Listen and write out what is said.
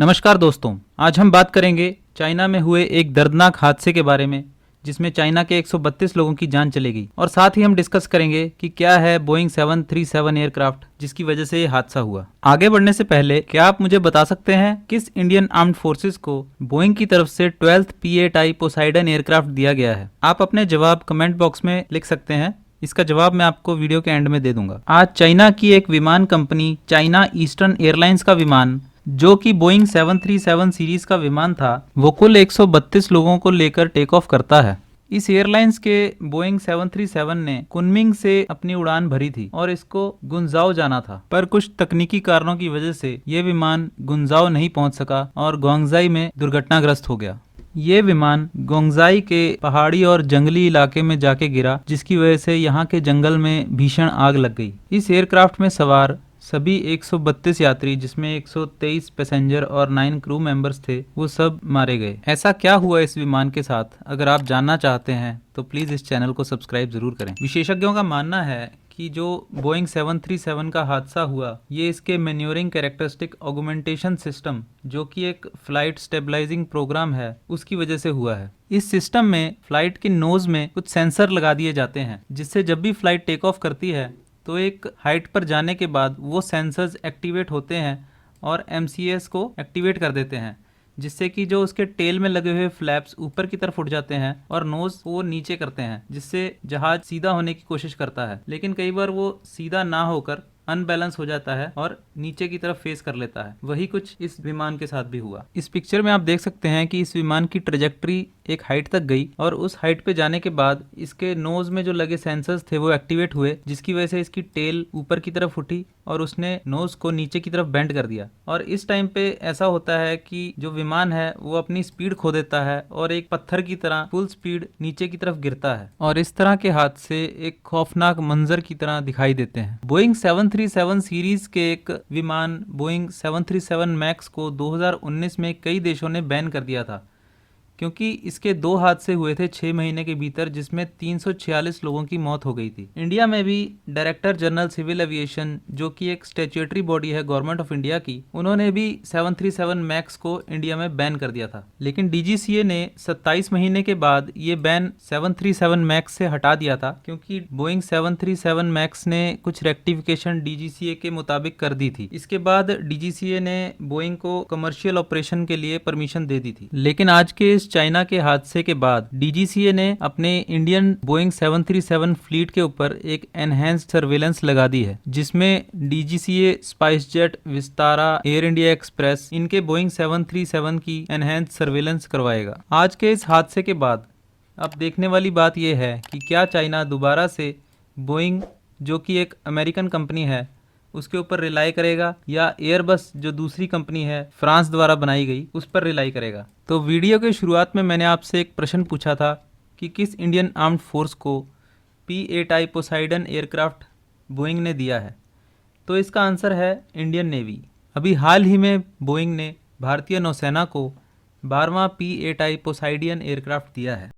नमस्कार दोस्तों, आज हम बात करेंगे चाइना में हुए एक दर्दनाक हादसे के बारे में जिसमें चाइना के 132 लोगों की जान चली गई। और साथ ही हम डिस्कस करेंगे कि क्या है बोइंग 737 एयरक्राफ्ट जिसकी वजह से ये हादसा हुआ। आगे बढ़ने से पहले क्या आप मुझे बता सकते हैं किस इंडियन आर्म्ड फोर्सेस को बोइंग की तरफ से 12th P-8I type Poseidon aircraft दिया गया है? आप अपने जवाब कमेंट बॉक्स में लिख सकते हैं। इसका जवाब मैं आपको वीडियो के एंड में दे दूंगा। आज चाइना की एक विमान कंपनी चाइना ईस्टर्न एयरलाइंस का विमान, जो कि बोइंग 737 सीरीज का विमान था, वो कुल 132 लोगों को लेकर टेक ऑफ करता है। इस एयरलाइंस के बोइंग 737 ने कुनमिंग से अपनी उड़ान भरी थी और इसको गुंजाओ जाना था, पर कुछ तकनीकी कारणों की वजह से ये विमान गुंजाओ नहीं पहुंच सका और ग्वांगजाई में दुर्घटनाग्रस्त हो गया। ये विमान ग्वांगजाई के पहाड़ी और जंगली इलाके में जाके गिरा, जिसकी वजह से यहाँ के जंगल में भीषण आग लग गई। इस एयरक्राफ्ट में सवार सभी 132 यात्री, जिसमें 123 पैसेंजर और 9 क्रू मेंबर्स थे, वो सब मारे गए। ऐसा क्या हुआ इस विमान के साथ? अगर आप जानना चाहते हैं तो प्लीज इस चैनल को सब्सक्राइब जरूर करें। विशेषज्ञों का मानना है कि जो बोइंग 737 का हादसा हुआ, ये इसके मैन्यूवरिंग कैरेक्टरिस्टिक ऑगमेंटेशन सिस्टम, जो कि एक फ्लाइट स्टेबलाइजिंग प्रोग्राम है, उसकी वजह से हुआ है। इस सिस्टम में फ्लाइट के नोज में कुछ सेंसर लगा दिए जाते हैं, जिससे जब भी फ्लाइट टेक ऑफ करती है तो एक हाइट पर जाने के बाद वो सेंसर्स एक्टिवेट होते हैं और MCAS को एक्टिवेट कर देते हैं, जिससे कि जो उसके टेल में लगे हुए फ्लैप्स ऊपर की तरफ उठ जाते हैं और नोज वो नीचे करते हैं, जिससे जहाज सीधा होने की कोशिश करता है। लेकिन कई बार वो सीधा ना होकर अनबैलेंस हो जाता है और नीचे की तरफ फेस कर लेता है। वही कुछ इस विमान के साथ भी हुआ। इस पिक्चर में आप देख सकते हैं कि इस विमान की ट्रेजेक्ट्री एक हाइट तक गई और उस हाइट पे जाने के बाद इसके नोज में जो लगे सेंसर्स थे वो एक्टिवेट हुए, जिसकी वजह से इसकी टेल ऊपर की तरफ उठी और उसने नोज को नीचे की तरफ बेंड कर दिया। और इस टाइम पे ऐसा होता है कि जो विमान है वो अपनी स्पीड खो देता है और एक पत्थर की तरह फुल स्पीड नीचे की तरफ गिरता है, और इस तरह के हादसे एक खौफनाक मंजर की तरह दिखाई देते हैं। बोइंग 737 सीरीज के एक विमान बोइंग 737 मैक्स को 2019 में कई देशों ने बैन कर दिया था, क्योंकि इसके 2 हादसे हुए थे 6 महीने के भीतर, जिसमें 346 लोगों की मौत हो गई थी। इंडिया में भी डायरेक्टर जनरल सिविल एविएशन, जो कि एक स्टैट्यूटरी बॉडी है गवर्नमेंट ऑफ इंडिया की, उन्होंने भी 737 मैक्स को इंडिया में बैन कर दिया था। लेकिन DGCA ने 27 महीने के बाद ये बैन 737 मैक्स से हटा दिया था, क्योंकि बोइंग 737 मैक्स ने कुछ रेक्टिफिकेशन DGCA के मुताबिक कर दी थी। इसके बाद DGCA ने बोइंग को कमर्शियल ऑपरेशन के लिए परमिशन दे दी थी। लेकिन आज के इस चाइना के हादसे के बाद DGCA ने अपने इंडियन बोइंग 737 फ्लीट के ऊपर एक एनहेंस्ड सर्वेलेंस लगा दी है, जिसमें DGCA, SpiceJet, Vistara, air India express इनके बोइंग 737 की एनहेंस्ड सर्वेलेंस करवाएगा। आज के इस हादसे के बाद अब देखने वाली बात यह है कि क्या चाइना दोबारा से बोइंग, जो कि एक अमेरिकन कंपनी है, उसके ऊपर रिलाई करेगा, या एयरबस जो दूसरी कंपनी है फ्रांस द्वारा बनाई गई उस पर रिलाई करेगा। तो वीडियो के शुरुआत में मैंने आपसे एक प्रश्न पूछा था कि किस इंडियन आर्म्ड फोर्स को P-8I पोसाइडन एयरक्राफ्ट बोइंग ने दिया है, तो इसका आंसर है इंडियन नेवी। अभी हाल ही में बोइंग ने भारतीय नौसेना को 12वां P-8I पोसाइडियन एयरक्राफ्ट दिया है।